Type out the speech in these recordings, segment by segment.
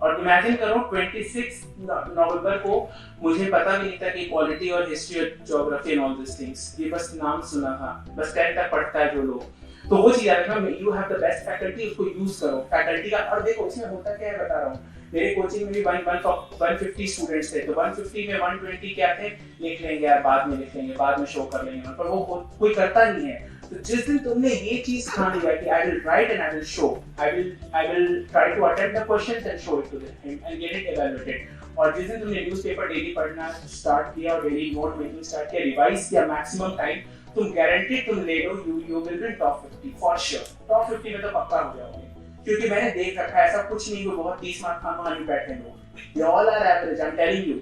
और इमेजिन करो 26 नवंबर को मुझे पता भी नहीं था कि पॉलिटी और हिस्ट्री और geography and all this things, ये बस नाम सुना था, बस 10 तक पढ़ता है जो लोग, तो वो चीज है ना, you have the best faculty, उसको यूज करो फैकल्टी का। और देखो इसमें होता क्या है बता रहा हूँ, मेरे कोचिंग में भी 150 स्टूडेंट्स थे, तो 150 में 120 क्या थे, लिख लेंगे यार, बाद में लिख लेंगे, बाद में शो कर लेंगे, पर वो कोई करता नहीं है। तो जिस दिन तुमने ये चीज ठान लिया कि I will write and I will show, I will try to attempt the questions and show it to them and get it evaluated, और जिस दिन तुमने न्यूज़पेपर डेली पढ़ना स्टार्ट किया और डेली नोट मेकिंग स्टार्ट किया, रिवाइज किया maximum time, तुम गारंटी तुम ले लो, you will be top 50 for sure. Top 50 में तो पक्का हो जाओगे, क्योंकि मैंने देख रखा है ऐसा कुछ नहीं, वो बहुत 30 मार्क खाने बैठे लोग, they all are average, I'm telling you,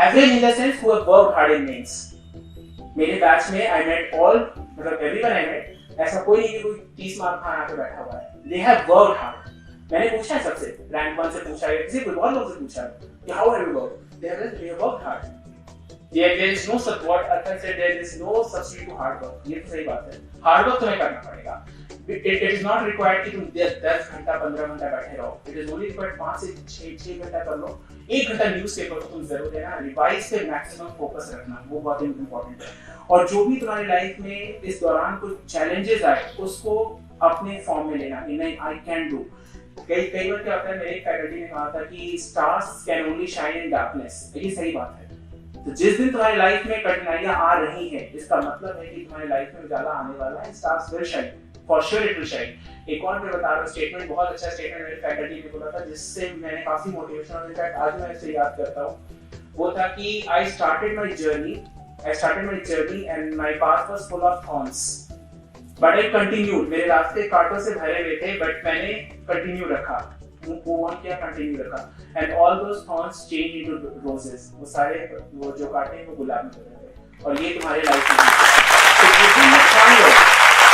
average in the sense who have worked hard in mains। मेरे बैच में I met all, मतलब everyone I met, ऐसा कोई नहीं कि कोई 30 मार्क खाना के बैठा हुआ है, they have worked hard। मैंने पूछा है सबसे, रैंक 1 से पूछा है, किसी बहुत लोगों से पूछा है कि how have you worked, they have worked hard, there is no support, I said there is no substitute to hard work, ये तो सही बात है, hard work तुम्हें करना पड़ेगा। It is not required कि तुम 10 घंटा 15 घंटा बैठे रहो, it is only required 5 से 6 घंटा कर लो, 1 घंटा न्यूज़पेपर को तुम जरूर देना, रिवाइज पे मैक्सिमम फोकस रखना, वो बहुत इंपॉर्टेंट है। और जो भी तुम्हारी लाइफ में इस दौरान कुछ चैलेंजेस आए उसको अपने फॉर्म में लेना, नहीं आई कैन डू। कई बार क्या होता है, मेरे फैकल्टी ने कहा था कि stars can only shine in darkness, ये सही बात है। तो जिस दिन तुम्हारी लाइफ में कठिनाइयां आ रही हैं, इसका मतलब है कि तुम्हारी लाइफ में उजाला आने वाला है, stars will shine, for sure it will shine. एक और मैं बता रहा हूँ स्टेटमेंट, बहुत अच्छा स्टेटमेंट मेरे फैकल्टी ने बोला था, जिससे मैंने काफी मोटिवेशन, इनफैक्ट आज मैं इसे याद करता हूँ। वो था कि I started my journey and my path was full of thorns but I continued. मेरे रास्ते कांटों से भरे हुए थे बट मैंने कंटिन्यू रखा, मूव ऑन किया, कंटिन्यू रखा। And all those thorns change into roses, वो सारे वो जो कांटे वो गुलाब में बदल गए। और ये तुम्हारे लाइफ में तो जिस में ठान लो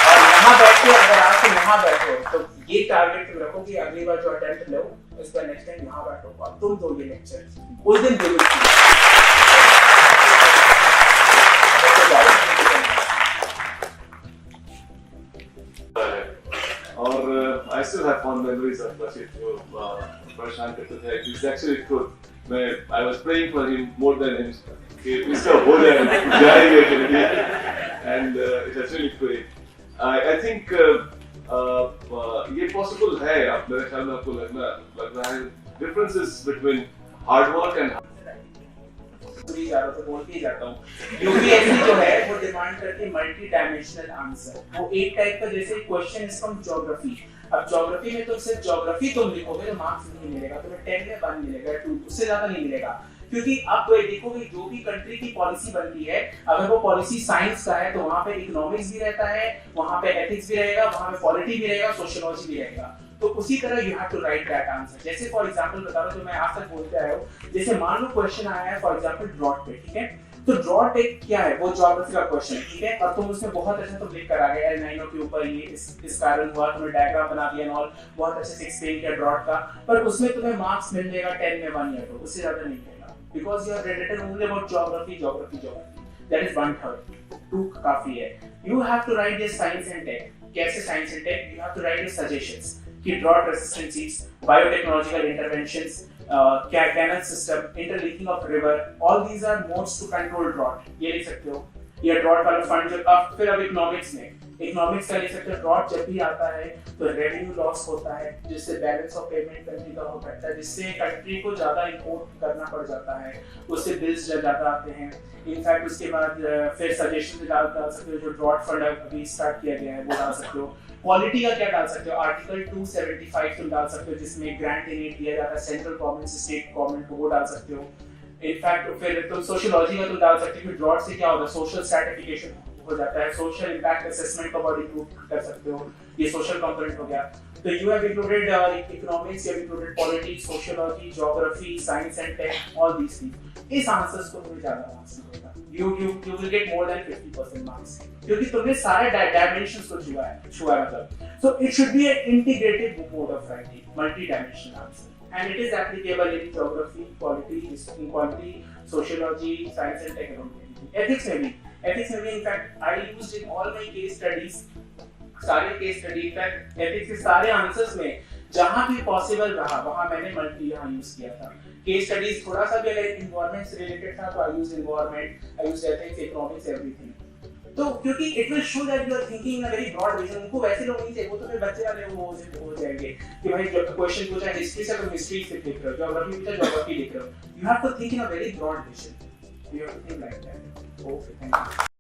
और यहाँ बैठ के, अगर आप तो यहाँ बैठो तो ये टारगेट तुम रखो कि अगली बार जो अटेम्प्ट लो उसका नेक्स्ट टाइम यहाँ बैठो और तुम दो ये लेक्चर, उस दिन जरूर। और I still have fond memories of Rashid जो परेशान करते थे। He's actually good. I was praying for him more than him कि इसका हो जाएगा and it has really prayed. I think ये possible है, आप मेरे ख्याल में आपको लग रहा है differences between hard work and बोलते ही जाता हूँ, यूपीएससी जो है वो डिमांड करती है मल्टी डायमेंशनल आंसर। वो एक टाइप का जैसे क्वेश्चन इज फ्रॉम ज्योग्राफी, अब ज्योग्राफी में तो सिर्फ ज्योग्राफी तुम लिखोगे तो मार्क्स नहीं मिलेगा, तुम्हें 10 में 1 मिलेगा, 2 उससे ज्यादा नहीं मिलेगा। क्योंकि अब देखोगे जो भी कंट्री की पॉलिसी बनती है, अगर वो पॉलिसी साइंस का है तो वहाँ पे इकोनॉमिक्स भी रहता है, वहाँ पे एथिक्स भी रहेगा, वहाँ पे पॉलिटी भी रहेगा, सोशियोलॉजी भी रहेगा। तो उसी तरह you have to write that answer. जैसे फॉर एग्जांपल बता रहा हूं, जो मैं आज तक बोलते आया हूं, जैसे मान लो क्वेश्चन आया है फॉर एग्जांपल ड्रॉट पे, ठीक है, तो ड्रॉट एक क्या है, वो ज्योग्राफी का क्वेश्चन, ठीक है, और तुम उसमें बहुत अच्छा तुम लिख कर आ गए, एल नाइनो के ऊपर ये इस कारण हुआ, तुमने डायग्राम बना दिया एंड ऑल, बहुत अच्छे से एक्सप्लेन किया ड्रॉट का, पर उसमें तुम्हें मार्क्स मिल जाएगा 10 में 1 या 2, उससे ज्यादा नहीं मिलेगा, because you have written only about geography, that is 1/3, 2 काफी है। You have to write this science and tech. कैसे science and tech? You have to write your suggestions कि drought resistances, biotechnological interventions, canal system, interlinking of river, all these are modes to control drought, ये लिख सकते हो। या drought वाला fund जो फिर अब इकोनॉमिक्स का लिख सकते हो, ड्रॉट जब भी आता है तो रेवेन्यू लॉस होता है, जिससे बैलेंस ऑफ पेमेंट कंट्री का हो जाता है, जिससे कंट्री को ज्यादा इंपोर्ट करना पड़ जाता है, उससे बिल्स ज्यादा आते हैं। इनफैक्ट उसके बाद फिर सजेशन डाल सकते हो, जो ड्रॉट फंड अभी स्टार्ट किया गया है वो डाल सकते हो। क्वालिटी का क्या डाल सकते हो? आर्टिकल 275 तुम डाल सकते हो, जिसमें ग्रांट इन एड दिया जाता है सेंट्रल गवर्नमेंट से स्टेट गवर्नमेंट को, वो डाल सकते हो। इनफैक्ट फिर तुम सोशियोलॉजी का तुम डाल सकते हो कि ड्रॉट से क्या होता है, सोशल स्ट्रैटिफिकेशन हो जाता है, सोशल इंपैक्ट असेसमेंट का बॉडी इंक्लूड कर सकते हो, ये सोशल कंपोनेंट हो गया। तो you have included economics, you have included politics, sociology, geography, science and tech, all these things. इस आंसर्स को तुम्हें ज्यादा मार्क्स मिलेगा, you will get more than 50% marks, क्योंकि तुमने सारे डायमेंशंस को छुआ है मतलब। So it should be an integrated mode of writing, multi-dimensional answer, and it is applicable in geography, quality, sociology, science and technology, ethics में भी in fact I used in all my case studies, सारे case study, in fact ethics के सारे answers में जहाँ भी possible रहा वहाँ मैंने मल्टी यहाँ यूज किया था। केस स्टडीज थोड़ा सा भी अगर इन्वायरमेंट से रिलेटेड था तो I use environment, I use ethics, economics, everything. तो क्योंकि it will show that you are thinking in a very broad vision. उनको वैसे लोग नहीं चाहिए, वो तो फिर बच्चे वाले वो हो जाएंगे कि भाई जब क्वेश्चन पूछा हिस्ट्री से तो हिस्ट्री से लिख रहे हो, ज्योग्राफी पूछा ज्योग्राफी लिख रहे हो। You have to think in a very broad vision, you have to think like that. Okay, thank you.